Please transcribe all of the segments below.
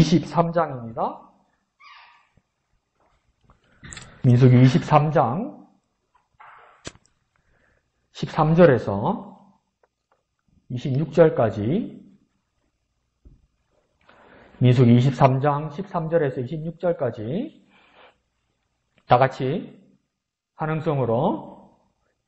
23장입니다. 민수기 23장 13절에서 26절까지 민수기 23장 13절에서 26절까지 다 같이 한음성으로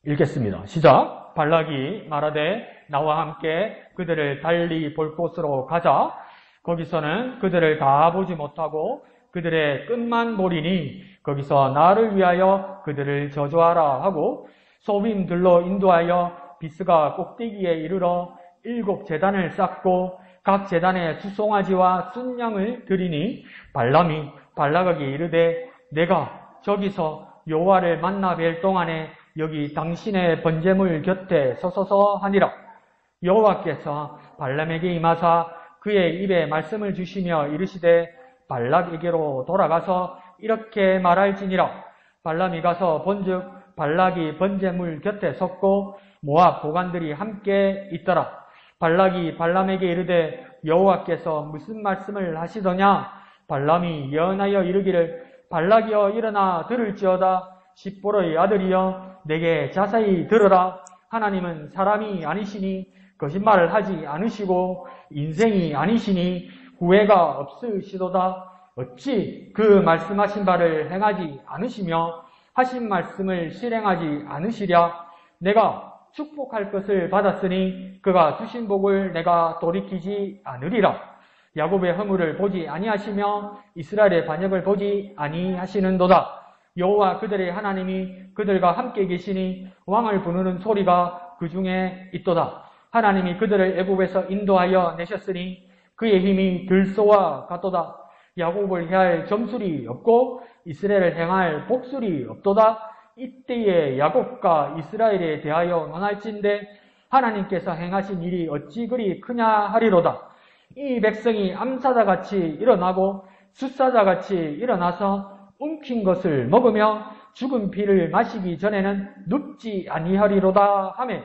읽겠습니다. 시작. 발락이 말하되 나와 함께 그들을 달리 볼 곳으로 가자. 거기서는 그들을 다 보지 못하고 그들의 끝만 보리니 거기서 나를 위하여 그들을 저주하라 하고 소빔들로 인도하여 비스가 꼭대기에 이르러 7 제단을 쌓고 각 제단에 수송아지와 순양을 드리니 발람이 발락에게 이르되 내가 저기서 여호와를 만나 뵐 동안에 여기 당신의 번제물 곁에 서서서 하니라. 여호와께서 발람에게 임하사 그의 입에 말씀을 주시며 이르시되 발락에게로 돌아가서 이렇게 말할지니라. 발람이 가서 본즉 발락이 번제물 곁에 섰고 모압 고관들이 함께 있더라. 발락이 발람에게 이르되 여호와께서 무슨 말씀을 하시더냐? 발람이 예언하여 이르기를 발락이여 일어나 들을지어다. 십보로의 아들이여 내게 자세히 들으라. 하나님은 사람이 아니시니 거짓말을 하지 않으시고 인생이 아니시니 후회가 없으시도다. 어찌 그 말씀하신 바를 행하지 않으시며 하신 말씀을 실행하지 않으시랴. 내가 축복할 것을 받았으니 그가 주신 복을 내가 돌이키지 않으리라. 야곱의 허물을 보지 아니하시며 이스라엘의 반역을 보지 아니하시는도다. 여호와 그들의 하나님이 그들과 함께 계시니 왕을 부르는 소리가 그 중에 있도다. 하나님이 그들을 애굽에서 인도하여 내셨으니 그의 힘이 들소와 같도다. 야곱을 해할 점술이 없고 이스라엘을 행할 복술이 없도다. 이때에 야곱과 이스라엘에 대하여 논할진대 하나님께서 행하신 일이 어찌 그리 크냐 하리로다. 이 백성이 암사자같이 일어나고 숫사자같이 일어나서 움킨 것을 먹으며 죽은 피를 마시기 전에는 눕지 아니하리로다 하매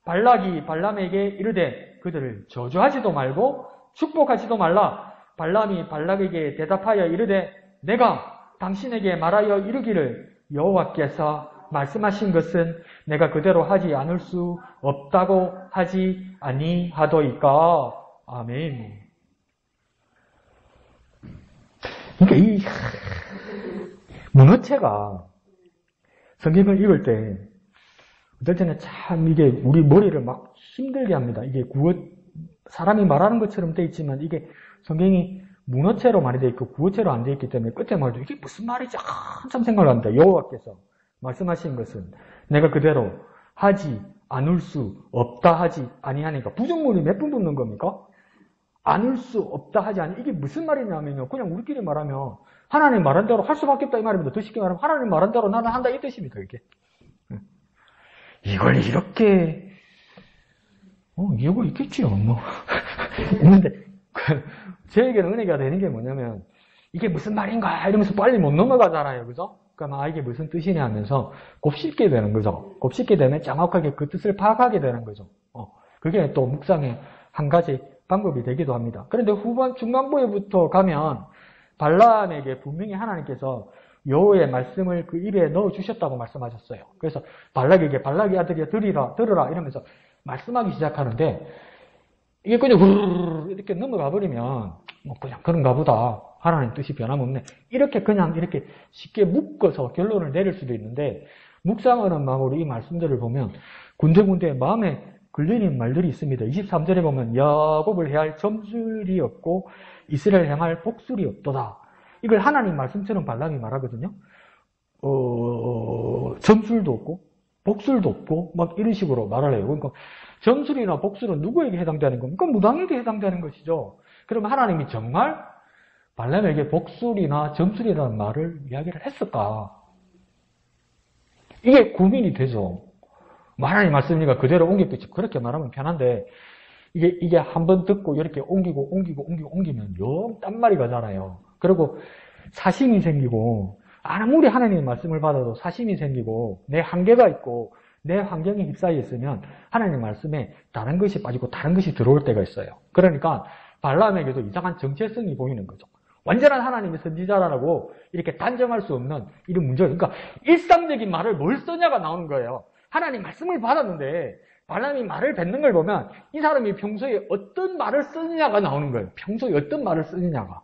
발락이 발람에게 이르되 그들을 저주하지도 말고 축복하지도 말라. 발람이 발락에게 대답하여 이르되 내가 당신에게 말하여 이르기를 여호와께서 말씀하신 것은 내가 그대로 하지 않을 수 없다고 하지 아니하도이까. 아멘. 그러니까 이 문어체가 성경을 읽을 때 어떨 때는 참 이게 우리 머리를 막 힘들게 합니다. 이게 사람이 말하는 것처럼 돼 있지만 이게 성경이 문어체로 많이 돼 있고 구어체로 안 돼 있기 때문에 끝에 말도 이게 무슨 말이지 한참 생각을 합니다. 여호와께서 말씀하신 것은 내가 그대로 하지 않을 수 없다 하지 아니하니까 부정문이 몇 번 붙는 겁니까? 않을 수 없다 하지 아니 이게 무슨 말이냐면요. 그냥 우리끼리 말하면 하나님 말한 대로 할 수밖에 없다 이 말입니다. 더 쉽게 말하면 하나님 말한 대로 나는 한다 이 뜻입니다. 이게 이걸 이렇게 이유가 있겠지요. 뭐 있는데 저에게는 은혜가 되는 게 뭐냐면 이게 무슨 말인가 이러면서 빨리 못 넘어가잖아요. 그죠? 그러니까 이게 무슨 뜻이냐 하면서 곱씹게 되는 거죠. 곱씹게 되면 정확하게 그 뜻을 파악하게 되는 거죠. 그게 또 묵상의 한 가지 방법이 되기도 합니다. 그런데 중반부에부터 가면 발람에게 분명히 하나님께서 여호와의 말씀을 그 입에 넣어주셨다고 말씀하셨어요. 그래서 발락에게 발락의 아들이여 들으라 이러면서 말씀하기 시작하는데 이게 그냥 후루룩 이렇게 넘어가 버리면 그냥 그런가 보다. 하나님 뜻이 변함없네. 이렇게 그냥 이렇게 쉽게 묶어서 결론을 내릴 수도 있는데 묵상하는 마음으로 이 말씀들을 보면 군데군데 마음에 걸리는 말들이 있습니다. 23절에 보면 야곱을 해할 점술이 없고 이스라엘 향할 복술이 없도다. 이걸 하나님 말씀처럼 발람이 말하거든요. 점술도 없고 복술도 없고 막 이런 식으로 말을 해요. 그러니까 점술이나 복술은 누구에게 해당되는 겁니까? 무당에게 해당되는 것이죠. 그러면 하나님이 정말 발람에게 복술이나 점술이라는 말을 이야기를 했을까? 이게 고민이 되죠. 하나님 말씀이니까 그대로 옮겼겠지. 그렇게 말하면 편한데 이게 한 번 듣고 이렇게 옮기면 영 딴말이 가잖아요. 그리고 사심이 생기고 아무리 하나님의 말씀을 받아도 사심이 생기고 내 한계가 있고 내 환경에 휩싸여 있으면 하나님 말씀에 다른 것이 빠지고 다른 것이 들어올 때가 있어요. 그러니까 발람에게도 이상한 정체성이 보이는 거죠. 완전한 하나님의 선지자라고 이렇게 단정할 수 없는 이런 문제가, 그러니까 일상적인 말을 뭘 쓰냐가 나오는 거예요. 하나님 말씀을 받았는데 발람이 말을 뱉는 걸 보면 이 사람이 평소에 어떤 말을 쓰느냐가 나오는 거예요. 평소에 어떤 말을 쓰느냐가.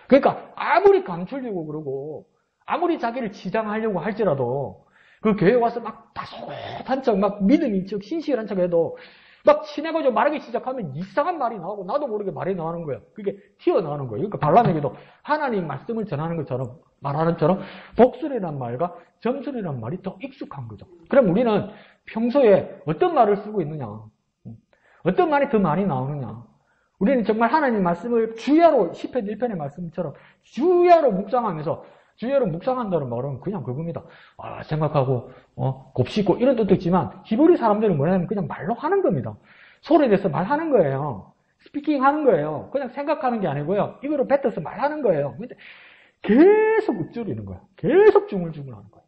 그러니까 아무리 감출려고 그러고 아무리 자기를 치장하려고 할지라도 그 교회 와서 막 다소곳한 척, 막 믿음인 척, 신실한 척 해도 막 친해가지고 말하기 시작하면 이상한 말이 나오고 나도 모르게 말이 나오는 거예요. 그게 튀어나오는 거예요. 그러니까 발람에게도 하나님 말씀을 전하는 것처럼 말하는 것처럼 복술이란 말과 점술이란 말이 더 익숙한 거죠. 그럼 우리는 평소에 어떤 말을 쓰고 있느냐, 어떤 말이 더 많이 나오느냐. 우리는 정말 하나님 말씀을 주야로 10편 1편의 말씀처럼 주야로 묵상한다는 말은 그냥 그겁니다. 생각하고 곱씹고 이런 뜻도 있지만 히브리 사람들은 뭐냐면 그냥 말로 하는 겁니다. 소리에 대해서 말하는 거예요. 스피킹 하는 거예요. 그냥 생각하는 게 아니고요. 입으로 뱉어서 말하는 거예요. 근데 계속 읊조리는 거예요. 계속 중얼중얼하는 거예요.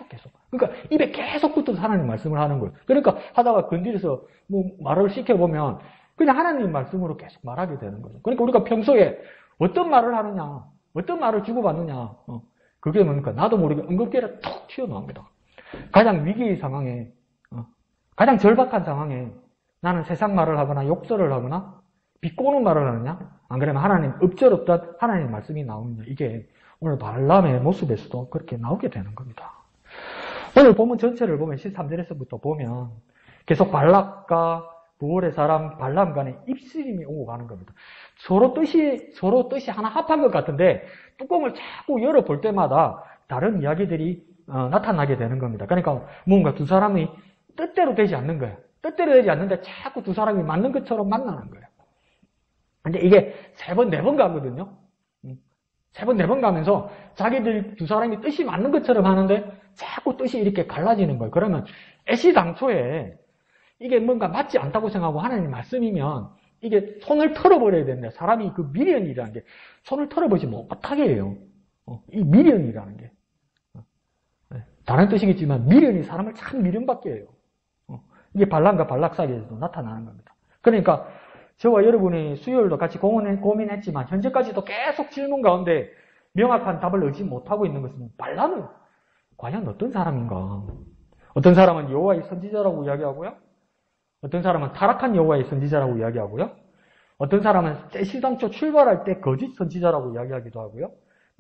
계속. 그러니까 입에 계속 붙어서 하나님 말씀을 하는 거예요. 그러니까 하다가 건드려서 뭐 말을 시켜보면 그냥 하나님 말씀으로 계속 말하게 되는 거죠. 그러니까 우리가 평소에 어떤 말을 하느냐, 어떤 말을 주고받느냐, 그게 뭡니까? 나도 모르게 응급계를 톡 튀어나옵니다. 가장 위기의 상황에, 가장 절박한 상황에 나는 세상 말을 하거나 욕설을 하거나 비꼬는 말을 하느냐? 안 그러면 하나님 읊조렸던 하나님 말씀이 나오느냐? 이게 오늘 발람의 모습에서도 그렇게 나오게 되는 겁니다. 오늘 본문 전체를 보면 13절에서부터 보면 계속 발락과 부올의 사람 발람 간에 입씨름이 오고 가는 겁니다. 서로 뜻이 하나 합한 것 같은데 뚜껑을 자꾸 열어볼 때마다 다른 이야기들이 나타나게 되는 겁니다. 그러니까 뭔가 두 사람이 뜻대로 되지 않는 거예요. 뜻대로 되지 않는데 자꾸 두 사람이 맞는 것처럼 만나는 거예요. 근데 이게 3번, 4번 가거든요. 3번, 4번 가면서 자기들 두 사람이 뜻이 맞는 것처럼 하는데 자꾸 뜻이 이렇게 갈라지는 거예요. 그러면 애시당초에 이게 뭔가 맞지 않다고 생각하고 하나님 말씀이면 이게 손을 털어버려야 되는데 사람이 그 미련이라는 게 손을 털어버리면 못하게 해요. 이 미련이라는 게. 다른 뜻이겠지만 미련이 사람을 참 미련받게 해요. 이게 발람과 발락 사이에서도 나타나는 겁니다. 그러니까 저와 여러분이 수요일도 같이 고민했지만 현재까지도 계속 질문 가운데 명확한 답을 얻지 못하고 있는 것은 발람은 과연 어떤 사람인가? 어떤 사람은 여호와의 선지자라고 이야기하고요. 어떤 사람은 타락한 여호와의 선지자라고 이야기하고요. 어떤 사람은 애시당초 출발할 때 거짓 선지자라고 이야기하기도 하고요.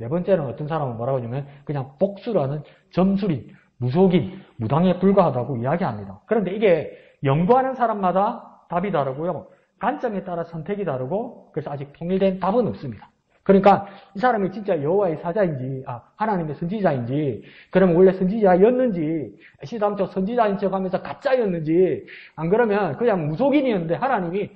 4번째는 어떤 사람은 뭐라고 하냐면 그냥 복수라는 점술인, 무속인, 무당에 불과하다고 이야기합니다. 그런데 이게 연구하는 사람마다 답이 다르고요. 관점에 따라 선택이 다르고 그래서 아직 통일된 답은 없습니다. 그러니까 이 사람이 진짜 여호와의 사자인지 하나님의 선지자인지 그러면 원래 선지자였는지 애시당초 선지자인 척하면서 가짜였는지 안 그러면 그냥 무속인이었는데 하나님이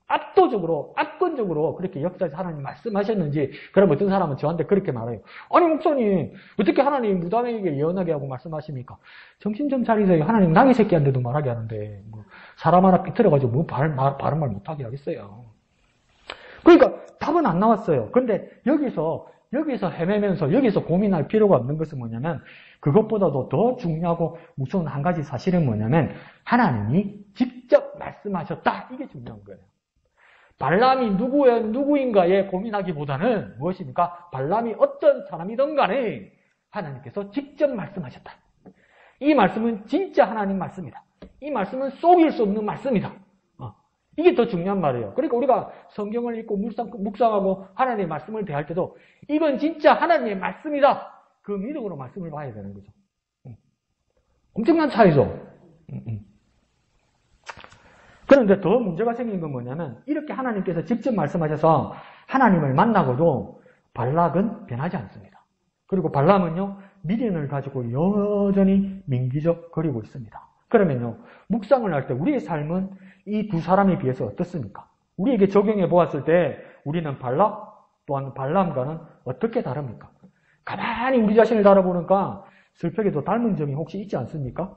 압권적으로 그렇게 역사에서 하나님 말씀하셨는지 그럼 어떤 사람은 저한테 그렇게 말해요. 아니 목사님 어떻게 하나님 무당에게 예언하게 하고 말씀하십니까? 정신 좀 차리세요. 하나님 나귀 새끼한테도 말하게 하는데 뭐 사람 하나 삐뚤어가지고 뭐 바른 말 못하게 하겠어요. 그러니까 답은 안 나왔어요. 그런데 여기서 헤매면서 여기서 고민할 필요가 없는 것은 뭐냐면 그것보다도 더 중요하고 무서운 한 가지 사실은 뭐냐면 하나님이 직접 말씀하셨다. 이게 중요한 거예요. 발람이 누구인가에 고민하기보다는 무엇입니까? 발람이 어떤 사람이든 간에 하나님께서 직접 말씀하셨다. 이 말씀은 진짜 하나님 말씀이다. 이 말씀은 속일 수 없는 말씀이다. 이게 더 중요한 말이에요. 그러니까 우리가 성경을 읽고 묵상하고 하나님의 말씀을 대할 때도 이건 진짜 하나님의 말씀이다. 그 믿음으로 말씀을 봐야 되는 거죠. 엄청난 차이죠. 그런데 더 문제가 생긴 건 뭐냐면 이렇게 하나님께서 직접 말씀하셔서 하나님을 만나고도 발락은 변하지 않습니다. 그리고 발람은요 미련을 가지고 여전히 민기적거리고 있습니다. 그러면요 묵상을 할 때 우리의 삶은 이 두 사람에 비해서 어떻습니까? 우리에게 적용해 보았을 때 우리는 발락 또한 발람과는 어떻게 다릅니까? 가만히 우리 자신을 달아보니까 슬프게도 닮은 점이 혹시 있지 않습니까?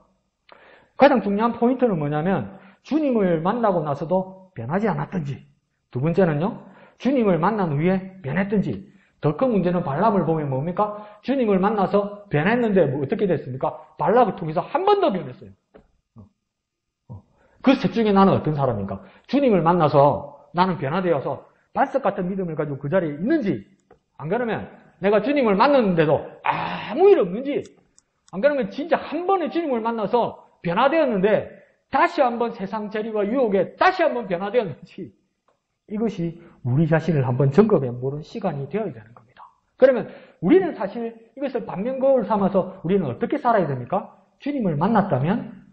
가장 중요한 포인트는 뭐냐면 주님을 만나고 나서도 변하지 않았든지 두 번째는요 주님을 만난 후에 변했든지 더 큰 문제는 발람을 보면 뭡니까? 주님을 만나서 변했는데 뭐 어떻게 됐습니까? 발락을 통해서 한 번 더 변했어요. 그 셋 중에 나는 어떤 사람인가? 주님을 만나서 나는 변화되어서 반석 같은 믿음을 가지고 그 자리에 있는지, 안 그러면 내가 주님을 만났는데도 아무 일 없는지, 안 그러면 진짜 한 번에 주님을 만나서 변화되었는데 다시 한번 세상 재리와 유혹에 다시 한번 변화되었는지, 이것이 우리 자신을 한번 점검해 보는 시간이 되어야 되는 겁니다. 그러면 우리는 사실 이것을 반면거울 삼아서 우리는 어떻게 살아야 됩니까? 주님을 만났다면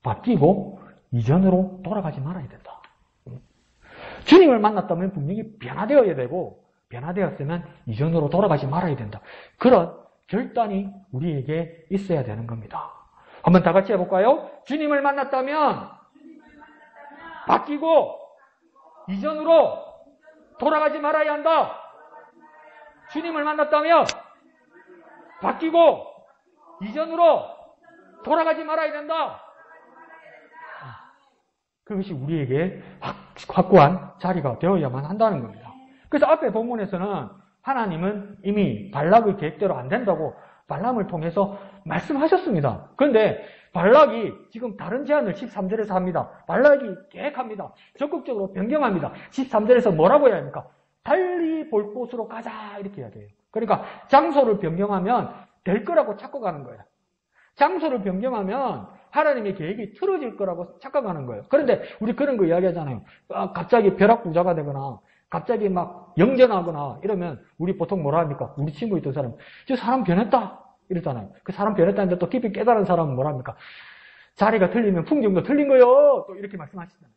바뀌고 이전으로 돌아가지 말아야 된다. 주님을 만났다면 분명히 변화되어야 되고, 변화되었으면 이전으로 돌아가지 말아야 된다. 그런 결단이 우리에게 있어야 되는 겁니다. 한번 다 같이 해볼까요? 주님을 만났다면 바뀌고 이전으로 돌아가지 말아야 한다. 주님을 만났다면 바뀌고 이전으로 돌아가지 말아야 된다. 그것이 우리에게 확고한 자리가 되어야만 한다는 겁니다. 그래서 앞에 본문에서는 하나님은 이미 발락의 계획대로 안 된다고 발람을 통해서 말씀하셨습니다. 그런데 발락이 지금 다른 제안을 13절에서 합니다. 발락이 계획합니다. 적극적으로 변경합니다. 13절에서 뭐라고 해야 합니까? 달리 볼 곳으로 가자, 이렇게 이야기해요. 그러니까 장소를 변경하면 될 거라고 착각하는 거예요. 장소를 변경하면 하나님의 계획이 틀어질 거라고 착각하는 거예요. 그런데 우리 그런 거 이야기하잖아요. 갑자기 벼락부자가 되거나 갑자기 막 영전하거나 이러면 우리 보통 뭐라 합니까? 우리 친구 있던 사람, 저 사람 변했다 이러잖아요. 그 사람 변했다는데 또 깊이 깨달은 사람은 뭐라 합니까? 자리가 틀리면 풍경도 틀린 거요, 또 이렇게 말씀하시잖아요.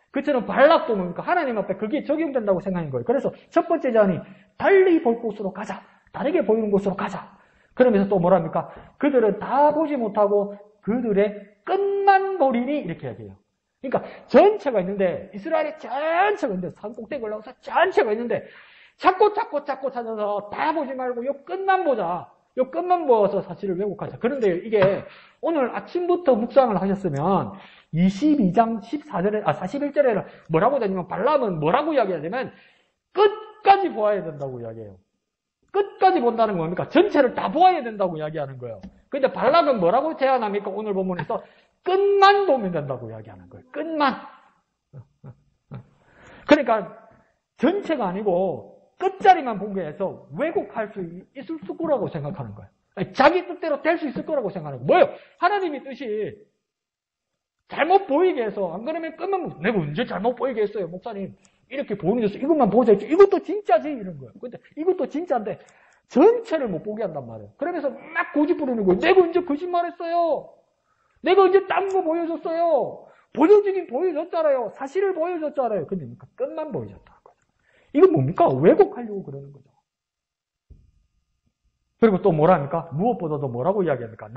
그처럼 발락도 뭡니까? 하나님 앞에 그게 적용된다고 생각한 거예요. 그래서 첫 번째 제안이 달리 볼 곳으로 가자, 다르게 보이는 곳으로 가자. 그러면서 또 뭐라 합니까? 그들은 다 보지 못하고 그들의 끝만 보리니, 이렇게 이야기해요. 그러니까 전체가 있는데, 이스라엘이 전체가 있는데, 산 꼭대기 올라가서 전체가 있는데 자꾸 찾아서 다 보지 말고 요 끝만 보자. 요 끝만 보아서 사실을 왜곡하자. 그런데 이게 오늘 아침부터 묵상을 하셨으면 22장 41절에 뭐라고 되냐면, 발람은 뭐라고 이야기하냐면 끝까지 보아야 된다고 이야기해요. 끝까지 본다는 건 뭡니까? 전체를 다 보아야 된다고 이야기하는 거예요. 근데 발락은 뭐라고 제안합니까? 오늘 본문에서 끝만 보면 된다고 이야기하는 거예요. 끝만. 그러니까 전체가 아니고 끝자리만 본거에서 왜곡할 수 있을 거라고 생각하는 거예요. 자기 뜻대로 될 수 있을 거라고 생각하는 거예요. 뭐예요? 하나님의 뜻이 잘못 보이게 해서, 안 그러면 끝만, 내가 언제 잘못 보이게 했어요, 목사님. 이렇게 보이는 데서 이것만 보자 했죠. 이것도 진짜지, 이런 거예요. 근데 이것도 진짜인데 전체를 못 보게 한단 말이에요. 그러면서 막 고집 부리는 거예요. 내가 언제 거짓말했어요? 내가 언제 딴 거 보여줬어요? 보여주긴 보여줬잖아요. 사실을 보여줬잖아요. 근데 끝만 보여줬다는 거죠. 이건 뭡니까? 왜곡하려고 그러는 거죠. 그리고 또 뭐라 합니까? 무엇보다도 뭐라고 이야기합니까?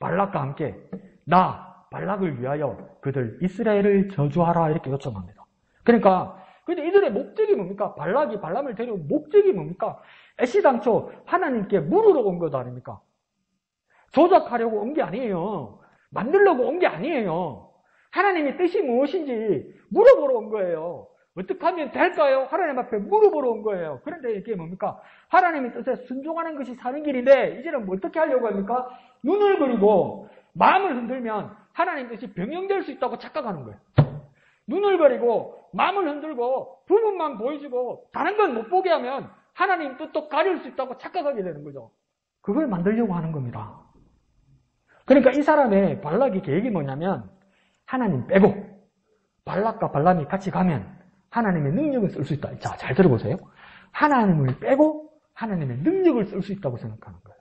발락과 함께, 발락을 위하여 그들 이스라엘을 저주하라, 이렇게 요청합니다. 그러니까 근데 이들의 목적이 뭡니까? 발락이 발람을 데려온 목적이 뭡니까? 애시당초 하나님께 물으러 온 것 아닙니까? 조작하려고 온 게 아니에요. 만들려고 온 게 아니에요. 하나님의 뜻이 무엇인지 물어보러 온 거예요. 어떻게 하면 될까요? 하나님 앞에 물어보러 온 거예요. 그런데 이게 뭡니까? 하나님의 뜻에 순종하는 것이 사는 길인데, 이제는 뭐 어떻게 하려고 합니까? 눈을 그리고 마음을 흔들면 하나님 뜻이 변경될 수 있다고 착각하는 거예요. 눈을 가리고 마음을 흔들고 부분만 보여주고 다른 건 못 보게 하면 하나님 뜻도 가릴 수 있다고 착각하게 되는 거죠. 그걸 만들려고 하는 겁니다. 그러니까 이 사람의 발락의 계획이 뭐냐면, 하나님 빼고 발락과 발람이 같이 가면 하나님의 능력을 쓸 수 있다. 자, 잘 들어보세요. 하나님을 빼고 하나님의 능력을 쓸 수 있다고 생각하는 거예요.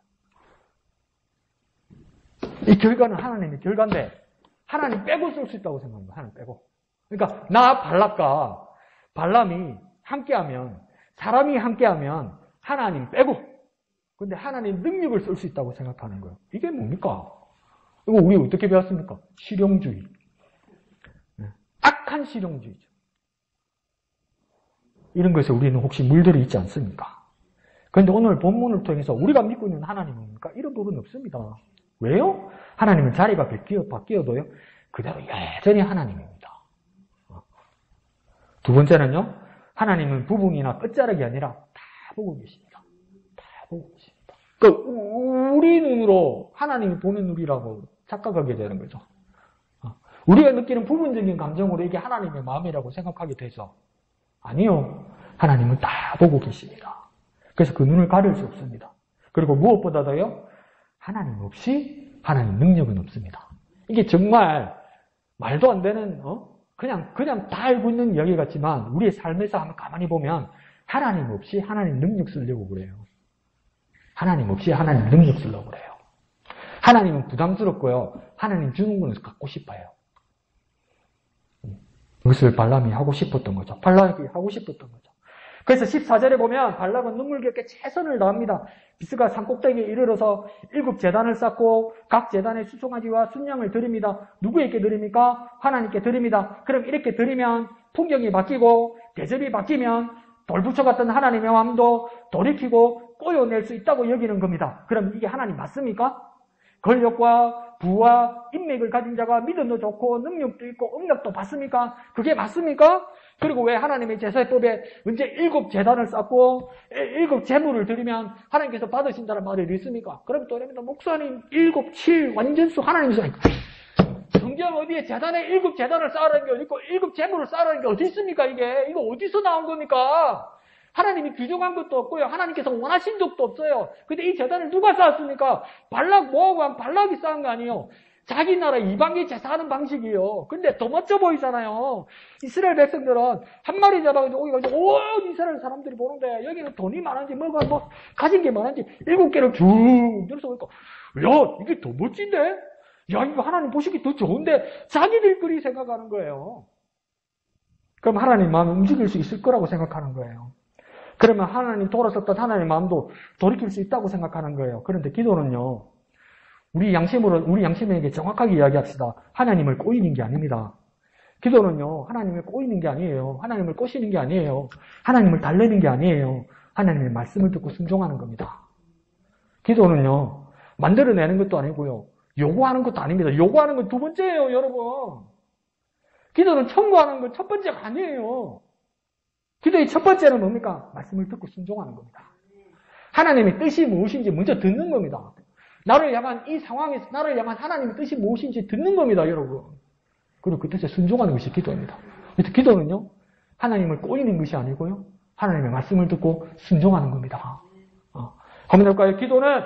이 결과는 하나님의 결과인데 하나님 빼고 쓸 수 있다고 생각합니다. 하나님 빼고. 그러니까 발락과 발람이 함께하면, 사람이 함께하면 하나님 빼고, 근데 하나님 능력을 쓸 수 있다고 생각하는 거예요. 이게 뭡니까? 이거 우리 어떻게 배웠습니까? 실용주의. 악한 실용주의죠. 이런 것에 우리는 혹시 물들어 있지 않습니까? 그런데 오늘 본문을 통해서 우리가 믿고 있는 하나님은 뭡니까? 이런 부분 없습니다. 왜요? 하나님은 자리가 바뀌어도요, 그대로 여전히 하나님입니다. 두 번째는요, 하나님은 부분이나 끝자락이 아니라 다 보고 계십니다. 다 보고 계십니다. 그러니까 우리 눈으로 하나님이 보는 눈이라고 착각하게 되는 거죠. 우리가 느끼는 부분적인 감정으로 이게 하나님의 마음이라고 생각하게 되죠. 아니요. 하나님은 다 보고 계십니다. 그래서 그 눈을 가릴 수 없습니다. 그리고 무엇보다도요. 하나님 없이 하나님 능력은 없습니다. 이게 정말 말도 안 되는 그냥 다 알고 있는 이야기 같지만 우리의 삶에서 한번 가만히 보면 하나님 없이 하나님 능력 쓰려고 그래요. 하나님 없이 하나님 능력 쓰려고 그래요. 하나님은 부담스럽고요. 하나님 주는 거는 갖고 싶어요. 그것을 발람이 하고 싶었던 거죠. 발락이 하고 싶었던 거죠. 그래서 14절에 보면 발락은 눈물겹게 최선을 다합니다. 비스가 산꼭대기에 이르러서 7제단을 쌓고 각 제단에 수송아지와 순양을 드립니다. 누구에게 드립니까? 하나님께 드립니다. 그럼 이렇게 드리면 풍경이 바뀌고 대접이 바뀌면 돌부처 같은 하나님의 마음도 돌이키고 꼬여낼 수 있다고 여기는 겁니다. 그럼 이게 하나님 맞습니까? 권력과 부와 인맥을 가진 자가 믿음도 좋고 능력도 있고 음력도 받습니까? 그게 맞습니까? 그리고 왜 하나님의 제사법에 언제 7제단을 쌓고 7제물을 드리면 하나님께서 받으신다는 말이 있습니까? 그럼 또 이럽니다. 목사님 7, 7 완전수 하나님이서 성경 어디에 제단에 7제단을 쌓으라는 게 어디 있고 7제물을 쌓으라는 게 어디 있습니까? 이거 어디서 나온 겁니까? 하나님이 규정한 것도 없고요. 하나님께서 원하신 적도 없어요. 근데 이 제단을 누가 쌓았습니까? 발락 모하고 한 발락이 쌓은 거 아니에요. 자기 나라 이방계 제사하는 방식이에요. 근데 더 멋져 보이잖아요. 이스라엘 백성들은 한 마리 잡아가지고 오기가지고 온 이스라엘 사람들이 보는데 여기는 돈이 많은지 뭐가 뭐 가진 게 많은지 7개를 쭉 늘어서 보니까 야 이게 더 멋진데? 야 이거 하나님 보시기 더 좋은데 자기들끼리 생각하는 거예요. 그럼 하나님 마음이 움직일 수 있을 거라고 생각하는 거예요. 그러면 하나님 돌아섰던 하나님 마음도 돌이킬 수 있다고 생각하는 거예요. 그런데 기도는요. 우리 양심에게 정확하게 이야기합시다. 하나님을 꼬이는 게 아닙니다. 기도는요. 하나님을 꼬이는 게 아니에요. 하나님을 꼬시는 게 아니에요. 하나님을 달래는 게 아니에요. 하나님의 말씀을 듣고 순종하는 겁니다. 기도는요. 만들어내는 것도 아니고요. 요구하는 것도 아닙니다. 요구하는 건 두 번째예요, 여러분. 기도는 청구하는 건 첫 번째가 아니에요. 기도의 첫 번째는 뭡니까? 말씀을 듣고 순종하는 겁니다. 하나님의 뜻이 무엇인지 먼저 듣는 겁니다. 나를 향한 이 상황에서 나를 향한 하나님의 뜻이 무엇인지 듣는 겁니다, 여러분. 그리고 그 뜻에 순종하는 것이 기도입니다. 그래서 기도는요, 하나님을 꼬이는 것이 아니고요, 하나님의 말씀을 듣고 순종하는 겁니다. 한번 해볼까요? 기도는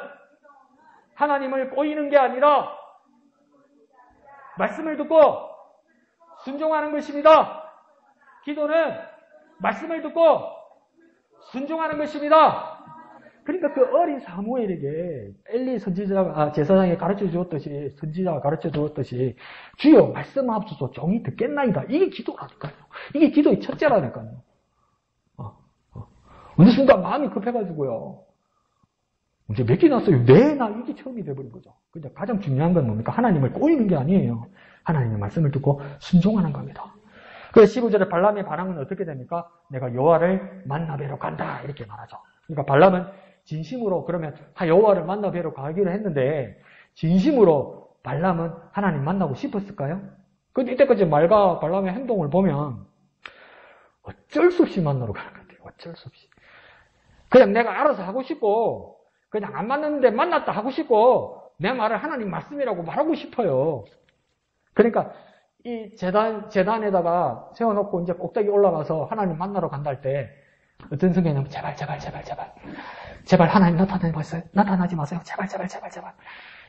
하나님을 꼬이는 게 아니라 말씀을 듣고 순종하는 것입니다. 기도는 말씀을 듣고 순종하는 것입니다. 그러니까 그 어린 사무엘에게 엘리 선지자가 제사장에 가르쳐 주었듯이 선지자가 가르쳐 주었듯이 주여 말씀하옵소서 종이 듣겠나이다. 이게 기도라니까요. 이게 기도의 첫째라니까요. 어느 순간 마음이 급해가지고요. 이제 몇 개 났어요. 네, 나 이게 처음이 돼버린 거죠. 근데 가장 중요한 건 뭡니까? 하나님을 꼬이는 게 아니에요. 하나님의 말씀을 듣고 순종하는 겁니다. 그래서 15절에 발람의 반응은 어떻게 됩니까? 내가 여호와를 만나 뵈러 간다 이렇게 말하죠. 그러니까 발람은 진심으로 그러면 여호와를 만나 뵈러 가기로 했는데 진심으로 발람은 하나님 만나고 싶었을까요? 근데 이때까지 말과 발람의 행동을 보면 어쩔 수 없이 만나러 가는 것 같아요. 어쩔 수 없이. 그냥 내가 알아서 하고 싶고 그냥 안 만났는데 만났다 하고 싶고 내 말을 하나님 말씀이라고 말하고 싶어요. 그러니까 이 재단에다가 세워놓고 이제 꼭대기 올라가서 하나님 만나러 간다 할 때 어떤 성경에는 제발 하나님 나타나지 마세요. 제발.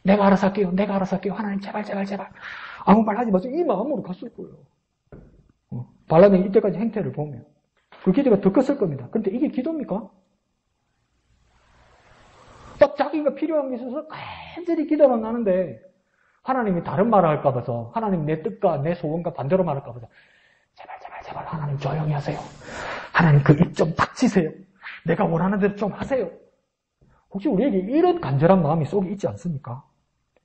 내가 알아서 할게요. 하나님 제발. 아무 말 하지 마세요. 이 마음으로 갔을 거예요. 발람의 이때까지 행태를 보면 그 기도가 더 컸을 겁니다. 그런데 이게 기도입니까? 딱 자기가 필요한 게 있어서 간절히 기도를 나는데 하나님이 다른 말을 할까 봐서 하나님 내 뜻과 내 소원과 반대로 말할까 봐서 제발 하나님 조용히 하세요. 하나님 그 입 좀 닥치세요. 내가 원하는 대로 좀 하세요. 혹시 우리에게 이런 간절한 마음이 속에 있지 않습니까?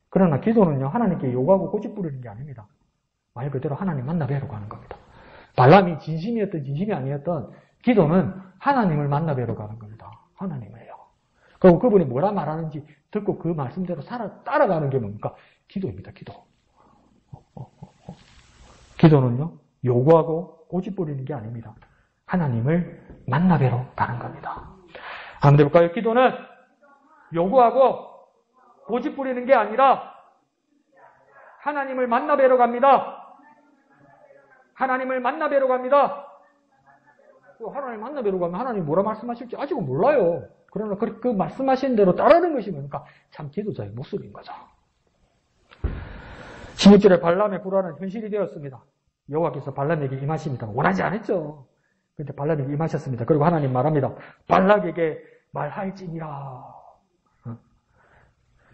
그러나 기도는요 하나님께 요구하고 고집부리는 게 아닙니다. 말 그대로 하나님 만나 뵈러 가는 겁니다. 발람이 진심이었던 진심이 아니었던 기도는 하나님을 만나 뵈러 가는 겁니다. 하나님을요. 그리고 그분이 뭐라 말하는지 듣고 그 말씀대로 따라가는 게 뭡니까? 기도입니다. 기도. 기도는요 요구하고 고집 부리는 게 아닙니다. 하나님을 만나 뵈러 가는 겁니다. 한번 해볼까요? 기도는 요구하고 고집 부리는 게 아니라 하나님을 만나 뵈러 갑니다. 하나님을 만나 뵈러 갑니다. 하나님 만나뵈러 가면 하나님 뭐라 말씀하실지 아직은 몰라요. 그러나 그 말씀하신 대로 따르는 것이 뭡니까? 참 기도자의 모습인 거죠. 16절에 발람의 불안은 현실이 되었습니다. 여호와께서 발람에게 임하십니다. 원하지 않았죠. 그런데 발람에게 임하셨습니다. 그리고 하나님 말합니다. 발락에게 말할지니라.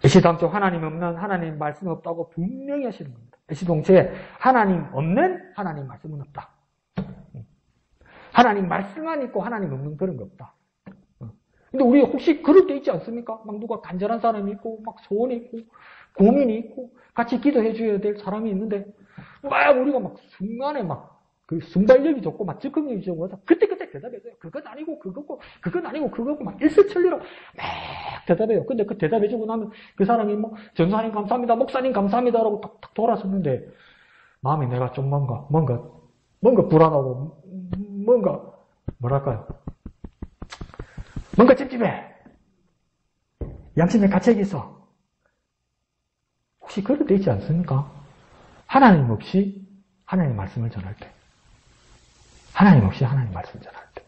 애시당초 하나님 없는 하나님 말씀 없다고 분명히 하시는 겁니다. 애시동체에 하나님 없는 하나님 말씀은 없다. 하나님 말씀만 있고 하나님 없는 그런 거 없다. 근데 우리 혹시 그럴 때 있지 않습니까? 막 누가 간절한 사람이 있고, 막 소원이 있고, 고민이 있고, 같이 기도해 줘야 될 사람이 있는데, 막 우리가 막 순간에 막 그 순발력이 좋고, 막 즉흥력이 좋고, 그때 대답해줘요. 그건 아니고, 그거고, 그건 아니고, 그거고, 막 일사천리로 막 대답해요. 근데 그 대답해주고 나면 그 사람이 뭐, 전사님 감사합니다, 목사님 감사합니다라고 탁탁 돌아섰는데, 마음이 내가 좀 뭔가 불안하고, 뭐랄까요. 뭔가 찝찝해. 양심에 가책이 있어. 혹시 그럴 때 있지 않습니까? 하나님 없이 하나님 말씀을 전할 때. 하나님 없이 하나님 말씀을 전할 때.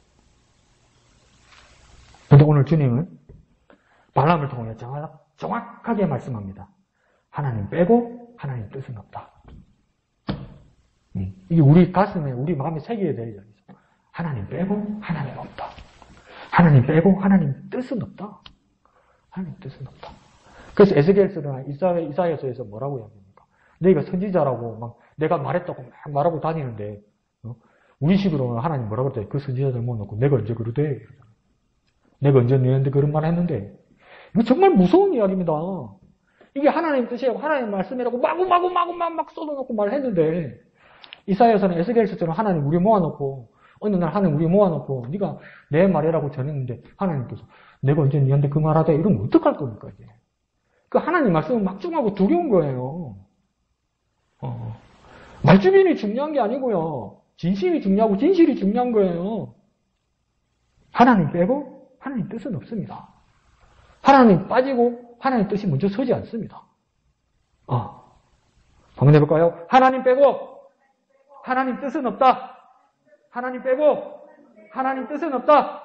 그런데 오늘 주님은 발람을 통해 정확하게 말씀합니다. 하나님 빼고 하나님 뜻은 없다. 이게 우리 가슴에, 우리 마음에 새겨야 될 이야기죠. 하나님 빼고 하나님 없다. 하나님 빼고 하나님 뜻은 없다. 하나님 뜻은 없다. 그래서 에스겔서나 이사야서에서 뭐라고 이야기합니까? 너희가 선지자라고 막 내가 말했다고 막 말하고 다니는데 우리식으로는 하나님 뭐라고 그랬대? 그 선지자들 모아놓고 내가 언제 그러대? 내가 언제 너희한테 그런 말 했는데? 이거 정말 무서운 이야기입니다. 이게 하나님 뜻이라고 하나님 말씀이라고 마구 막 쏟아놓고 말했는데 이사야서는 에스겔서처럼 하나님 우리 모아놓고 어느 날 하나님 우리 모아놓고 네가 내 말이라고 전했는데 하나님께서 내가 언제 너희한테 그 말하대? 이러면 어떡할 겁니까 이게? 그 하나님 말씀은 막중하고 두려운 거예요. 말주변이 중요한 게 아니고요. 진심이 중요하고 진실이 중요한 거예요. 하나님 빼고 하나님 뜻은 없습니다. 하나님 빠지고 하나님 뜻이 먼저 서지 않습니다. 한번 해볼까요? 하나님 빼고 하나님 뜻은 없다. 하나님 빼고 하나님 뜻은 없다.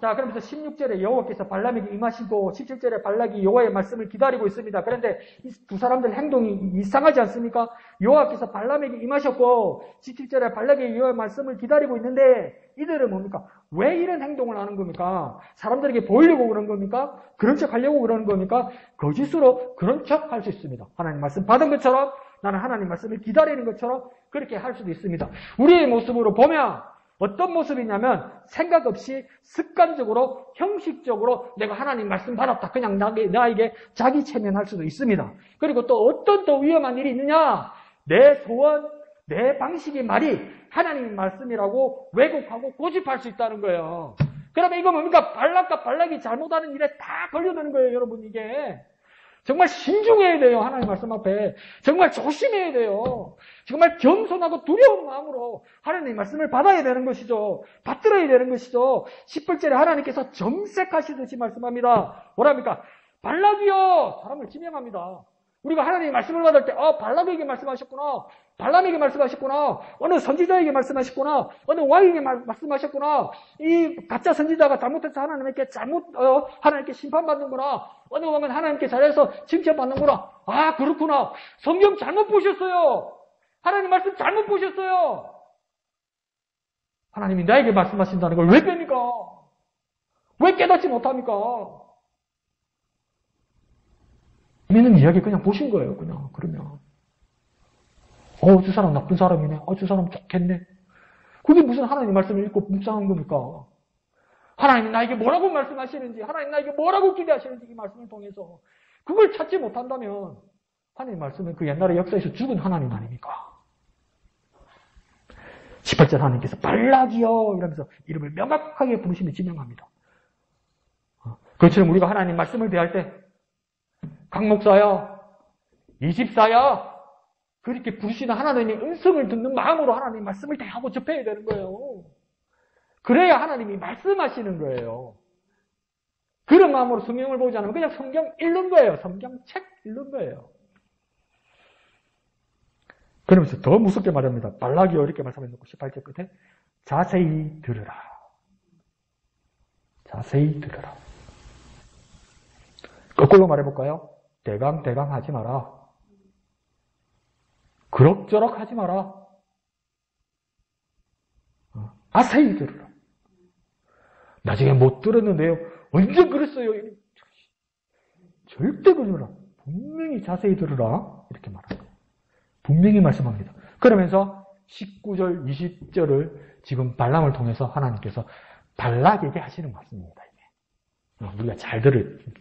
자, 그러면서 16절에 여호와께서 발람에게 임하시고 17절에 발락이 여호와의 말씀을 기다리고 있습니다. 그런데 이 두 사람들 행동이 이상하지 않습니까? 여호와께서 발람에게 임하셨고 17절에 발락이 여호와의 말씀을 기다리고 있는데 이들은 뭡니까? 왜 이런 행동을 하는 겁니까? 사람들에게 보이려고 그런 겁니까? 그런 척 하려고 그러는 겁니까? 거짓으로 그런 척 할 수 있습니다. 하나님 말씀 받은 것처럼 나는 하나님 말씀을 기다리는 것처럼 그렇게 할 수도 있습니다. 우리의 모습으로 보면 어떤 모습이냐면 생각 없이 습관적으로 형식적으로 내가 하나님 말씀 받았다. 그냥 나에게 자기 체면할 수도 있습니다. 그리고 또 어떤 또 위험한 일이 있느냐. 내 소원, 내 방식의 말이 하나님 말씀이라고 왜곡하고 고집할 수 있다는 거예요. 그러면 이거 뭡니까? 발락과 발락이 잘못하는 일에 다 걸려드는 거예요. 여러분 이게. 정말 신중해야 돼요. 하나님 말씀 앞에. 정말 조심해야 돼요. 정말 겸손하고 두려운 마음으로 하나님 말씀을 받아야 되는 것이죠. 받들어야 되는 것이죠. 10절에 하나님께서 정색하시듯이 말씀합니다. 뭐랍니까? 발락이요. 사람을 지명합니다. 우리가 하나님의 말씀을 받을 때 발락에게 말씀하셨구나. 발람에게 말씀하셨구나. 어느 선지자에게 말씀하셨구나. 어느 왕에게 말씀하셨구나. 이 가짜 선지자가 잘못해서 하나님께 하나님께 심판받는구나. 어느 왕은 하나님께 잘해서 칭찬받는구나. 그렇구나. 성경 잘못 보셨어요. 하나님 말씀 잘못 보셨어요. 하나님이 나에게 말씀하신다는 걸 왜 뺍니까? 왜 깨닫지 못합니까? 믿는 이야기 그냥 보신 거예요. 그냥 그러면 저 사람 나쁜 사람이네. 저 사람 좋겠네. 그게 무슨 하나님 말씀을 읽고 묵상한 겁니까? 하나님이 나에게 뭐라고 말씀하시는지, 하나님 나에게 뭐라고 기대하시는지 이 말씀을 통해서 그걸 찾지 못한다면 하나님 말씀은 그 옛날의 역사에서 죽은 하나님 아닙니까? 18절 하나님께서 발락이요 이러면서 이름을 명확하게 부르시며 지명합니다. 그것처럼 우리가 하나님 말씀을 대할 때 강목사야, 이집사야 그렇게 부르시는 하나님의 음성을 듣는 마음으로 하나님 말씀을 대하고 접해야 되는 거예요. 그래야 하나님이 말씀하시는 거예요. 그런 마음으로 성경을 보지 않으면 그냥 성경 읽는 거예요. 성경책 읽는 거예요. 그러면서 더 무섭게 말합니다. 발락이요 이렇게 말씀해놓고 18절 끝에 자세히 들으라. 자세히 들으라. 거꾸로 말해볼까요? 대강 하지 마라. 그럭저럭 하지 마라. 자세히 들으라. 나중에 못 들었는데요. 언제 그랬어요? 절대 그러지 마라. 분명히 자세히 들으라. 이렇게 말합니다. 분명히 말씀합니다. 그러면서 19절, 20절을 지금 발람을 통해서 하나님께서 발락에게 하시는 말씀입니다. 이게. 우리가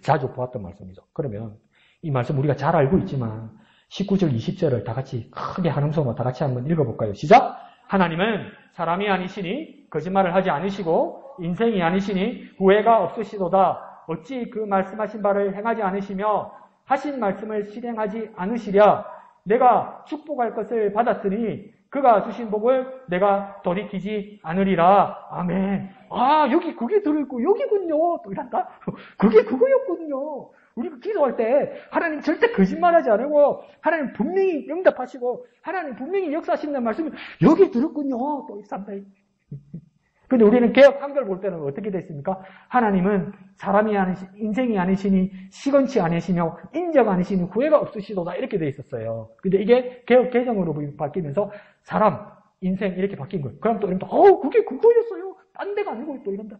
자주 보았던 말씀이죠. 그러면 이 말씀 우리가 잘 알고 있지만 19절, 20절을 다 같이 크게 한 음성으로 다 같이 한번 읽어볼까요? 시작! 하나님은 사람이 아니시니 거짓말을 하지 않으시고 인생이 아니시니 후회가 없으시도다. 어찌 그 말씀하신 바를 행하지 않으시며 하신 말씀을 실행하지 않으시랴. 내가 축복할 것을 받았으니 그가 주신 복을 내가 돌이키지 않으리라. 아멘. 여기 그게 들어있고 여기군요. 또 이란다. 그게 그거였군요. 우리가 기도할 때 하나님 절대 거짓말하지 않고 하나님 분명히 응답하시고 하나님 분명히 역사하신다는 말씀이 여기 들었군요. 또 이란다. 근데 우리는 개역 한글 볼 때는 어떻게 돼 있습니까? 하나님은 인생이 아니시니 시건치 아니시며 인적 아니시니 후회가 없으시도다 이렇게 돼 있었어요. 근데 이게 개역 개정으로 바뀌면서 사람, 인생 이렇게 바뀐 거예요. 그럼 또 이런다. 그게 그거였어요. 딴 데가 아니고 또 이런다.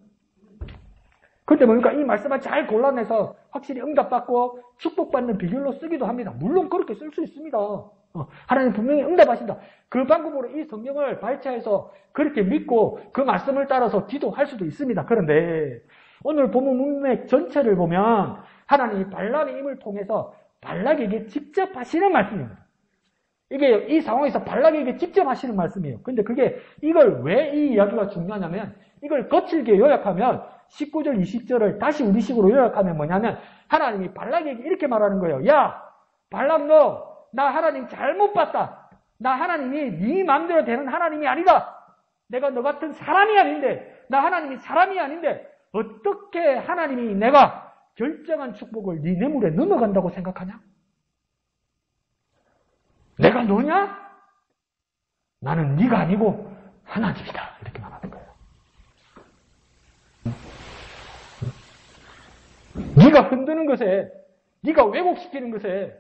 근데 뭡니까? 이 말씀을 잘 골라내서 확실히 응답받고 축복받는 비결로 쓰기도 합니다. 물론 그렇게 쓸 수 있습니다. 하나님 분명히 응답하신다. 그 방법으로 이 성경을 발췌해서 그렇게 믿고 그 말씀을 따라서 기도할 수도 있습니다. 그런데 오늘 본문 문맥 전체를 보면 하나님이 발람의 힘을 통해서 발락에게 직접 하시는 말씀입니다. 이게 이 상황에서 발락에게 직접 하시는 말씀이에요. 근데 이걸 왜 이 이야기가 중요하냐면 이걸 거칠게 요약하면 19절, 20절을 다시 우리식으로 요약하면 뭐냐면 하나님이 발락에게 이렇게 말하는 거예요. 야, 발람 나 하나님 잘못 봤다. 나 하나님이 네 마음대로 되는 하나님이 아니다. 내가 너 같은 사람이 아닌데 나 하나님이 사람이 아닌데 어떻게 하나님이 내가 결정한 축복을 네 뇌물에 넘어간다고 생각하냐? 내가 너냐? 나는 네가 아니고 하나님이다. 이렇게 말하는 거예요. 네가 흔드는 것에, 네가 왜곡시키는 것에,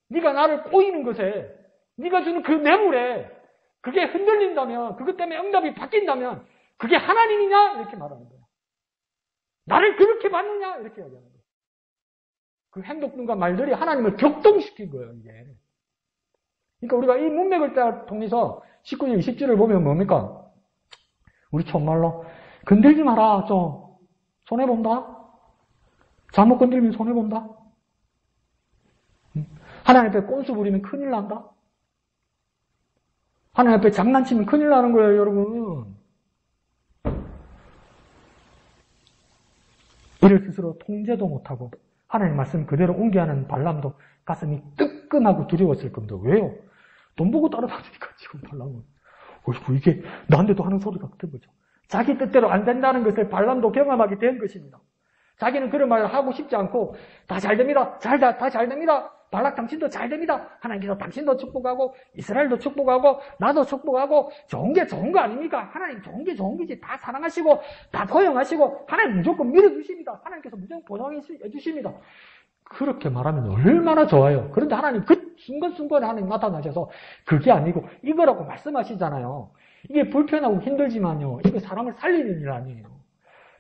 네가 나를 꼬이는 것에, 네가 주는 그 뇌물에 그게 흔들린다면, 그것 때문에 응답이 바뀐다면 그게 하나님이냐? 이렇게 말하는 거예요. 나를 그렇게 받느냐? 이렇게 이야기하는 거예요. 그 행동과 말들이 하나님을 격동시킨 거예요, 이게. 그러니까 우리가 이 문맥을 통해서 19절, 20절을 보면 뭡니까? 우리 정말로 건들지 마라, 좀. 손해본다? 잘못 건들면 손해본다? 하나님 앞에 꼼수 부리면 큰일 난다? 하나님 앞에 장난치면 큰일 나는 거예요, 여러분. 이를 스스로 통제도 못하고 하나님 말씀 그대로 옮겨하는 발람도 가슴이 뜨끔하고 두려웠을 겁니다. 왜요? 돈 보고 따라다니니까 지금 발람은. 이게 나한테도 하는 소리가 같은 거죠. 자기 뜻대로 안 된다는 것을 발람도 경험하게 된 것입니다. 자기는 그런 말을 하고 싶지 않고 다 잘 됩니다. 다 잘 됩니다. 발락 당신도 잘 됩니다. 하나님께서 당신도 축복하고 이스라엘도 축복하고 나도 축복하고 좋은 게 좋은 거 아닙니까? 하나님 좋은 게 좋은 거지. 다 사랑하시고 다 포용하시고 하나님 무조건 믿어주십니다. 하나님께서 무조건 보장해 주십니다. 그렇게 말하면 얼마나 좋아요. 그런데 하나님 그 순간순간에 하나님 나타나셔서 그게 아니고 이거라고 말씀하시잖아요. 이게 불편하고 힘들지만요. 이거 사람을 살리는 일 아니에요.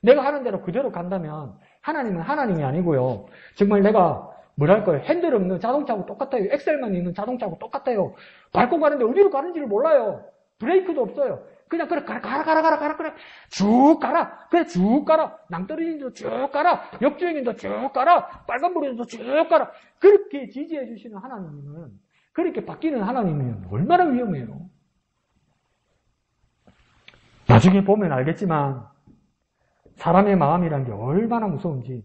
내가 하는 대로 그대로 간다면 하나님은 하나님이 아니고요. 정말 내가 뭐랄까요. 핸들 없는 자동차하고 똑같아요. 엑셀만 있는 자동차하고 똑같아요. 밟고 가는데 어디로 가는지를 몰라요. 브레이크도 없어요. 그냥 그래 가라 그래 쭉 가라. 그래 쭉 가라. 낭떠러지도 쭉 가라. 역주행인도 쭉 가라. 빨간불에도 쭉 가라. 그렇게 지지해 주시는 하나님은 그렇게 바뀌는 하나님은 얼마나 위험해요. 나중에 보면 알겠지만 사람의 마음이란 게 얼마나 무서운지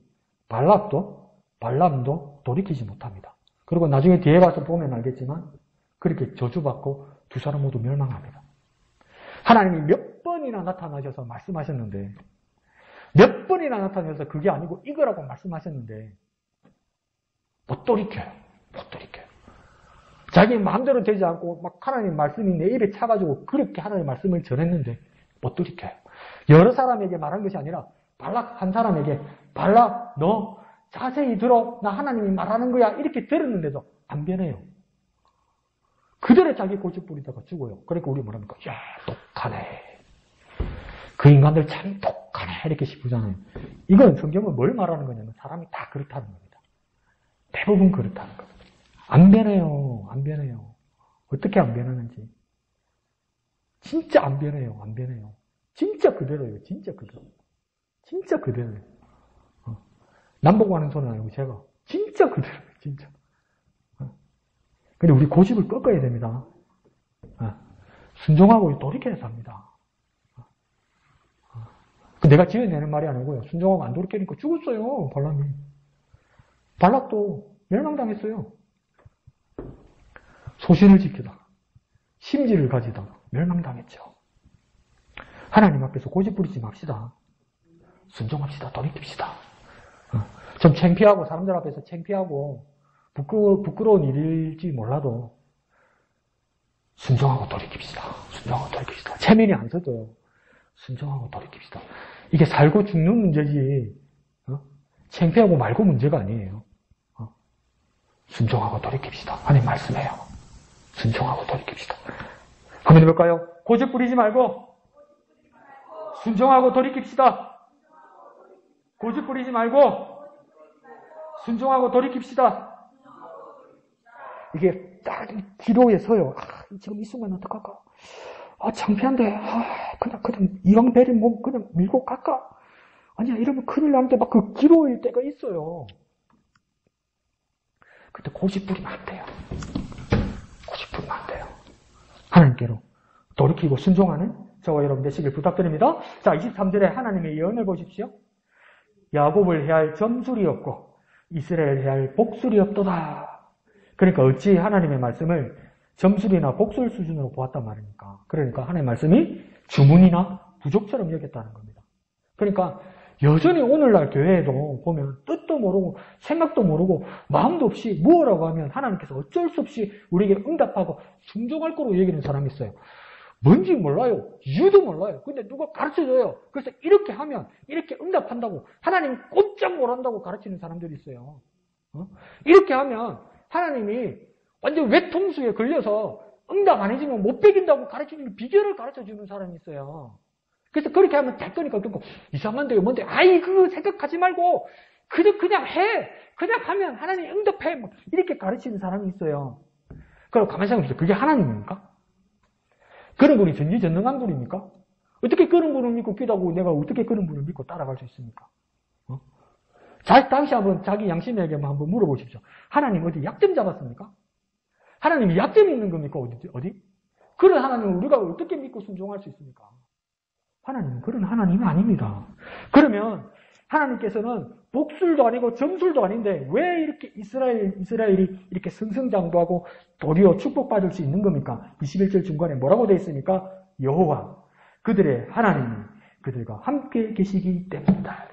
발람도 돌이키지 못합니다. 그리고 나중에 뒤에 가서 보면 알겠지만 그렇게 저주받고 두 사람 모두 멸망합니다. 하나님이 몇 번이나 나타나셔서 말씀하셨는데 몇 번이나 나타나셔서 그게 아니고 이거라고 말씀하셨는데 못 돌이켜요. 자기 마음대로 되지 않고 막 하나님 말씀이 내 입에 차가지고 그렇게 하나님 말씀을 전했는데 못 돌이켜요. 여러 사람에게 말한 것이 아니라 발락 한 사람에게 발락 너 자세히 들어. 나 하나님이 말하는 거야. 이렇게 들었는데도 안 변해요. 그대로 자기 고집 부리다가 죽어요. 그러니까 우리 뭐랍니까? 야, 똑하네. 그 인간들 참 똑하네. 이렇게 싶으잖아요. 이건 성경은 뭘 말하는 거냐면 사람이 다 그렇다는 겁니다. 대부분 그렇다는 겁니다. 안 변해요. 안 변해요. 어떻게 안 변하는지. 진짜 안 변해요. 안 변해요. 진짜 그대로예요. 진짜 그대로. 진짜 그대로예요. 남보고 하는 소리는 아니고 제가. 진짜 그대로예요. 진짜. 근데 우리 고집을 꺾어야 됩니다. 순종하고 돌이켜야 삽니다. 내가 지어내는 말이 아니고요. 순종하고 안 돌이키니까 죽었어요. 발락이. 발락도 멸망당했어요. 소신을 지키다가 심지를 가지다가 멸망당했죠. 하나님 앞에서 고집 부리지 맙시다. 순종합시다. 돌이킵시다. 좀 창피하고 사람들 앞에서 창피하고 부끄러운 일일지 몰라도 순종하고 돌이킵시다. 순종하고 돌이킵시다. 체면이 안 서져요. 순종하고 돌이킵시다. 이게 살고 죽는 문제지 창피하고 말고 문제가 아니에요. 순종하고 돌이킵시다. 하나님 말씀해요. 순종하고 돌이킵시다. 한번 해볼까요? 고집 부리지 말고 순종하고 돌이킵시다. 고집 부리지 말고 순종하고 돌이킵시다. 이게 딱 기도에 서요. 지금 이 순간 어떡할까? 창피한데. 그냥 이왕 베린 몸 그냥 밀고 갈까? 아니야, 이러면 큰일 나는데 막 그 기도일 때가 있어요. 그때 고집 부리면 안 돼요. 고집 부리면 안 돼요. 하나님께로 돌이키고 순종하는 저와 여러분 되시길 부탁드립니다. 자, 23절에 하나님의 예언을 보십시오. 야곱을 해할 점술이 없고 이스라엘 해할 복술이 없도다. 그러니까 어찌 하나님의 말씀을 점술이나 복술 수준으로 보았단 말입니까? 그러니까 하나님의 말씀이 주문이나 부족처럼 여겼다는 겁니다. 그러니까 여전히 오늘날 교회에도 보면 뜻도 모르고 생각도 모르고 마음도 없이 무엇라고 하면 하나님께서 어쩔 수 없이 우리에게 응답하고 순종할 거로 여기는 사람이 있어요. 뭔지 몰라요. 이유도 몰라요. 근데 누가 가르쳐줘요. 그래서 이렇게 하면 이렇게 응답한다고 하나님이 꼼짝 못한다고 가르치는 사람들이 있어요. 이렇게 하면 하나님이 완전 외통수에 걸려서 응답 안 해주면 못 베긴다고 가르치는 비결을 가르쳐주는 사람이 있어요. 그래서 그렇게 하면 될 거니까 듣고 이상한데요 뭔데 그거 생각하지 말고 그냥 해. 그냥 하면 하나님이 응답해. 뭐 이렇게 가르치는 사람이 있어요. 그럼 가만히 생각해보세요. 그게 하나님입니까? 그런 분이 전지전능한 분입니까? 어떻게 그런 분을 믿고 기도하고 내가 어떻게 그런 분을 믿고 따라갈 수 있습니까? 당시 한번 자기 양심에게만 한번 물어보십시오. 하나님 어디 약점 잡았습니까? 하나님이 약점이 있는 겁니까? 어디? 그런 하나님을 우리가 어떻게 믿고 순종할 수 있습니까? 하나님은 그런 하나님이 아닙니다. 그러면 하나님께서는 복술도 아니고 점술도 아닌데 왜 이렇게 이스라엘이 이렇게 승승장구하고 도리어 축복받을 수 있는 겁니까? 21절 중간에 뭐라고 되어 있습니까? 여호와 그들의 하나님이 그들과 함께 계시기 때문이다.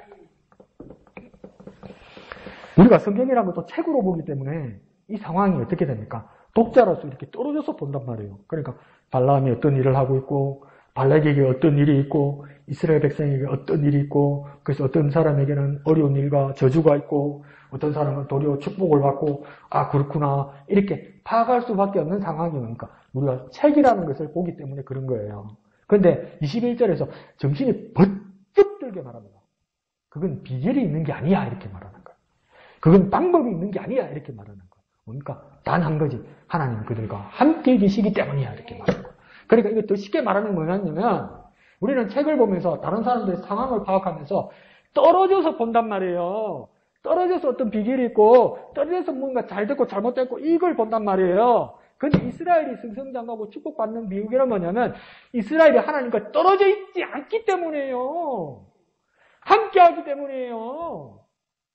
우리가 성경이라는 것도 책으로 보기 때문에 이 상황이 어떻게 됩니까? 독자로서 이렇게 떨어져서 본단 말이에요. 그러니까 발람이 어떤 일을 하고 있고 발락에게 어떤 일이 있고 이스라엘 백성에게 어떤 일이 있고 그래서 어떤 사람에게는 어려운 일과 저주가 있고 어떤 사람은 도리어 축복을 받고 그렇구나 이렇게 파악할 수밖에 없는 상황이니까 우리가 책이라는 것을 보기 때문에 그런 거예요. 그런데 21절에서 정신이 번쩍 들게 말합니다. 그건 비결이 있는 게 아니야 이렇게 말하는 거예요. 그건 방법이 있는 게 아니야 이렇게 말하는 거예요. 그러니까 단 한 가지 하나님 그들과 함께 계시기 때문이야 이렇게 말하는 거예요. 그러니까 이거 더 쉽게 말하는 뭐냐면 우리는 책을 보면서 다른 사람들의 상황을 파악하면서 떨어져서 본단 말이에요. 떨어져서 어떤 비결이 있고 떨어져서 뭔가 잘 됐고 잘못됐고 이걸 본단 말이에요. 그런데 이스라엘이 승승장구하고 축복받는 비유가 뭐냐면 이스라엘이 하나님과 떨어져 있지 않기 때문이에요. 함께하기 때문이에요.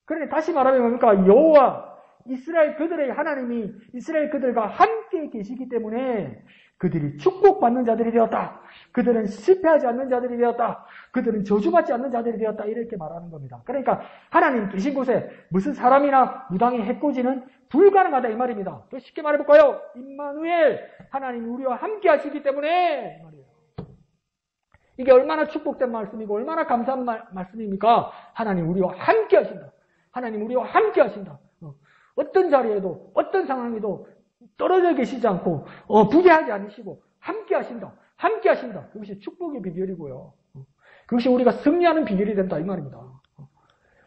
그러니까 다시 말하면 뭡니까? 여호와 이스라엘 그들의 하나님이 이스라엘 그들과 함께 계시기 때문에 그들이 축복받는 자들이 되었다. 그들은 실패하지 않는 자들이 되었다. 그들은 저주받지 않는 자들이 되었다. 이렇게 말하는 겁니다. 그러니까 하나님 계신 곳에 무슨 사람이나 무당이 해코지는 불가능하다 이 말입니다. 더 쉽게 말해볼까요? 임마누엘 하나님 우리와 함께 하시기 때문에 이 말이에요. 이게 얼마나 축복된 말씀이고 얼마나 감사한 말씀입니까? 하나님 우리와 함께 하신다. 하나님 우리와 함께 하신다. 어떤 자리에도 어떤 상황에도 떨어져 계시지 않고 부재하지 않으시고 함께 하신다. 함께 하신다. 그것이 축복의 비결이고요. 그것이 우리가 승리하는 비결이 된다 이 말입니다.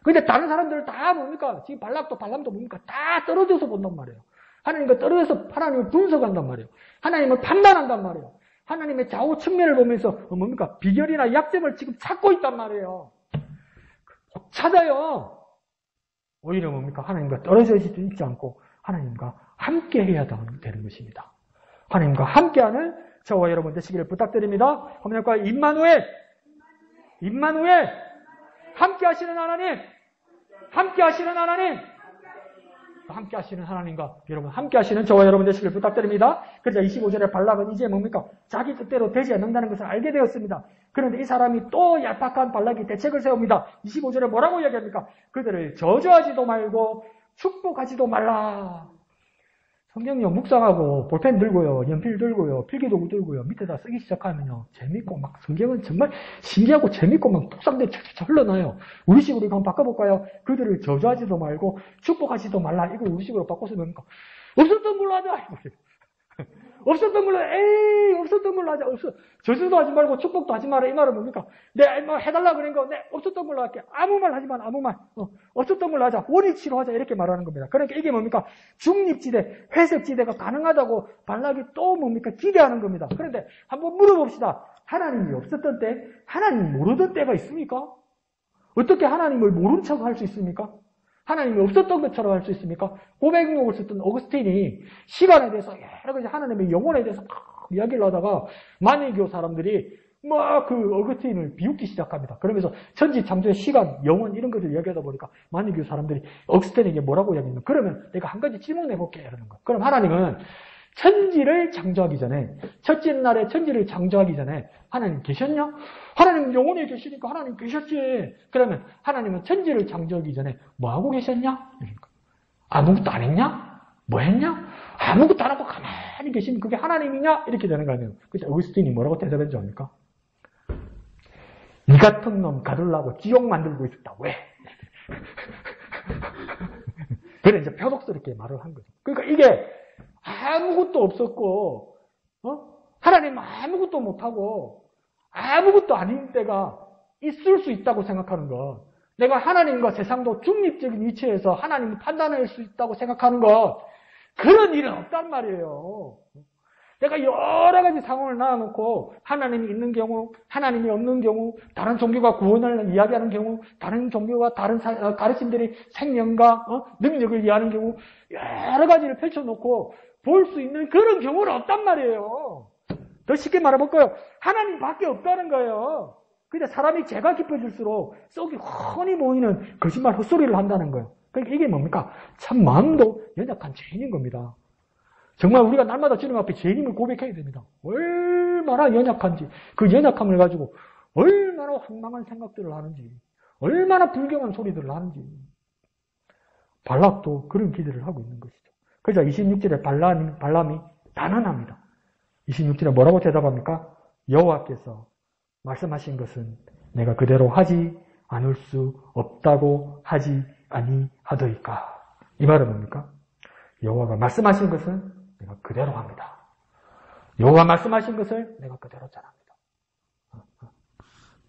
근데 다른 사람들 다 뭡니까? 지금 발람도 뭡니까? 다 떨어져서 본단 말이에요. 하나님과 떨어져서 하나님을 분석한단 말이에요. 하나님을 판단한단 말이에요. 하나님의 좌우 측면을 보면서 뭡니까? 비결이나 약점을 지금 찾고 있단 말이에요. 찾아요. 오히려 뭡니까? 하나님과 떨어져 있지 않고 하나님과 함께 해야 되는 것입니다. 하나님과 함께하는 저와 여러분 되시기를 부탁드립니다. 화면과 임마누엘 함께 하시는 하나님 함께 하시는 하나님과 여러분 함께 하시는 저와 여러분 되시기를 부탁드립니다. 그러자 25절에 발락은 이제 뭡니까? 자기 뜻대로 되지 않는다는 것을 알게 되었습니다. 그런데 이 사람이 또 얄팍한 발락이 대책을 세웁니다. 25절에 뭐라고 이야기합니까? 그들을 저주하지도 말고 축복하지도 말라. 성경요 묵상하고 볼펜 들고요, 연필 들고요, 필기도구 들고요, 밑에다 쓰기 시작하면요 재밌고 막 성경은 정말 신기하고 재밌고 막 톡상대 쫙쫙 흘러나요. 우리식으로 이거 한번 바꿔볼까요? 그들을 저주하지도 말고 축복하지도 말라. 이거 우리식으로 바꿔서 뭡니까? 없었던 걸로 하자. 없었던 걸로 없었던 걸로 하자. 저주도 하지 말고 축복도 하지 마라. 이 말은 뭡니까? 내 뭐 해달라 그런 거, 내 없었던 걸로 할게. 아무 말 하지 마. 아무 말. 없었던 걸로 하자. 원위치로 하자. 이렇게 말하는 겁니다. 그러니까 이게 뭡니까? 중립지대, 회색지대가 가능하다고 발락이 또 뭡니까? 기대하는 겁니다. 그런데 한번 물어봅시다. 하나님이 없었던 때, 하나님 모르던 때가 있습니까? 어떻게 하나님을 모른 척 할 수 있습니까? 하나님이 없었던 것처럼 할 수 있습니까? 고백록을 썼던 어거스틴이 시간에 대해서 여러 가지 하나님의 영혼에 대해서 막 이야기를 하다가 만일교 사람들이 막 그 어거스틴을 비웃기 시작합니다. 그러면서 천지 창조의 시간, 영혼 이런 것을 이야기하다 보니까 만일교 사람들이 어거스틴에게 뭐라고 이야기했냐면 그러면 내가 한 가지 질문해 볼게 이러는 거예요. 그럼 하나님은 천지를 창조하기 전에 첫째 날에 천지를 창조하기 전에 하나님 계셨냐? 하나님은 영원히 계시니까 하나님 계셨지. 그러면 하나님은 천지를 창조하기 전에 뭐 하고 계셨냐? 아무것도 안 했냐? 뭐 했냐? 아무것도 안 하고 가만히 계시면 그게 하나님이냐? 이렇게 되는 거 아니에요. 그래서 어거스틴이 뭐라고 대답했는지 압니까? 이 같은 놈 가두려고 지옥 만들고 있었다. 왜? 그래 이제 표독스럽게 말을 한 거죠. 그러니까 이게 아무것도 없었고, 하나님 아무것도 못하고, 아무것도 아닌 때가 있을 수 있다고 생각하는 것. 내가 하나님과 세상도 중립적인 위치에서 하나님을 판단할 수 있다고 생각하는 것. 그런 일은 없단 말이에요. 내가 여러 가지 상황을 놔놓고 하나님이 있는 경우, 하나님이 없는 경우, 다른 종교가 구원을 이야기하는 경우, 다른 종교가 다른 가르침들이 생명과 능력을 이해하는 경우 여러 가지를 펼쳐놓고 볼 수 있는 그런 경우는 없단 말이에요. 더 쉽게 말해볼까요? 하나님밖에 없다는 거예요. 근데 사람이 죄가 깊어질수록 속이 훤히 보이는 거짓말 헛소리를 한다는 거예요. 그러니까 이게 뭡니까? 참 마음도 연약한 죄인인 겁니다. 정말 우리가 날마다 주님 앞에 죄인임을 고백해야 됩니다. 얼마나 연약한지, 그 연약함을 가지고 얼마나 황망한 생각들을 하는지, 얼마나 불경한 소리들을 하는지. 발락도 그런 기대를 하고 있는 것이죠. 그래서 26절에 발람이 단언합니다. 26절에 뭐라고 대답합니까? 여호와께서 말씀하신 것은 내가 그대로 하지 않을 수 없다고 하지 아니하더이까. 이 말은 뭡니까? 여호와가 말씀하신 것은 내가 그대로 합니다. 여호와 말씀하신 것을 내가 그대로 전합니다.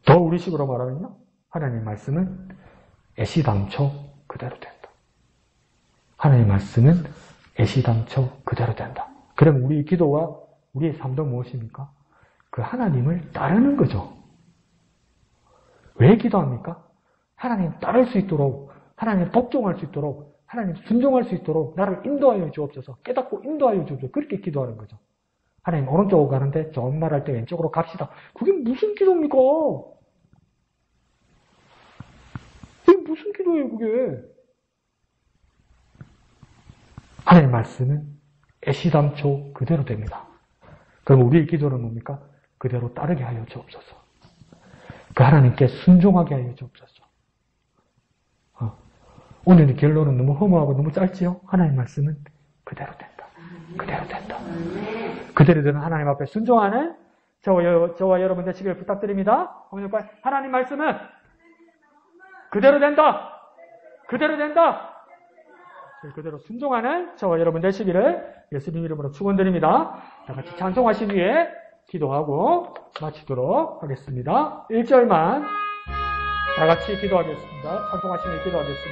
더 우리식으로 말하면요. 하나님 말씀은 애시당초 그대로 된다. 하나님 말씀은 애시당초 그대로 된다. 그럼 우리의 기도와 우리의 삶도 무엇입니까? 그 하나님을 따르는 거죠. 왜 기도합니까? 하나님 따를 수 있도록, 하나님 복종할 수 있도록, 하나님 순종할 수 있도록 나를 인도하여 주옵소서, 깨닫고 인도하여 주옵소서. 그렇게 기도하는 거죠. 하나님 오른쪽으로 가는데 좋은 말 할 때 왼쪽으로 갑시다. 그게 무슨 기도입니까? 그게 무슨 기도예요, 그게? 하나님 말씀은 애시당초 그대로 됩니다. 그럼 우리의 기도는 뭡니까? 그대로 따르게 하여 주옵소서. 그 하나님께 순종하게 하여 주옵소서. 오늘의 결론은 너무 허무하고 너무 짧지요? 하나님 말씀은 그대로 된다. 그대로 된다. 그대로 되는 하나님 앞에 순종하는 저와 여러분 되시길 부탁드립니다. 하나님 말씀은 그대로 된다. 그대로 된다. 그대로 순종하는 저와 여러분 되시기를 예수님 이름으로 축원드립니다. 다 같이 찬송하신 후에 기도하고 마치도록 하겠습니다. 1절만 다 같이 기도하겠습니다. 찬송하신 후에 기도하겠습니다.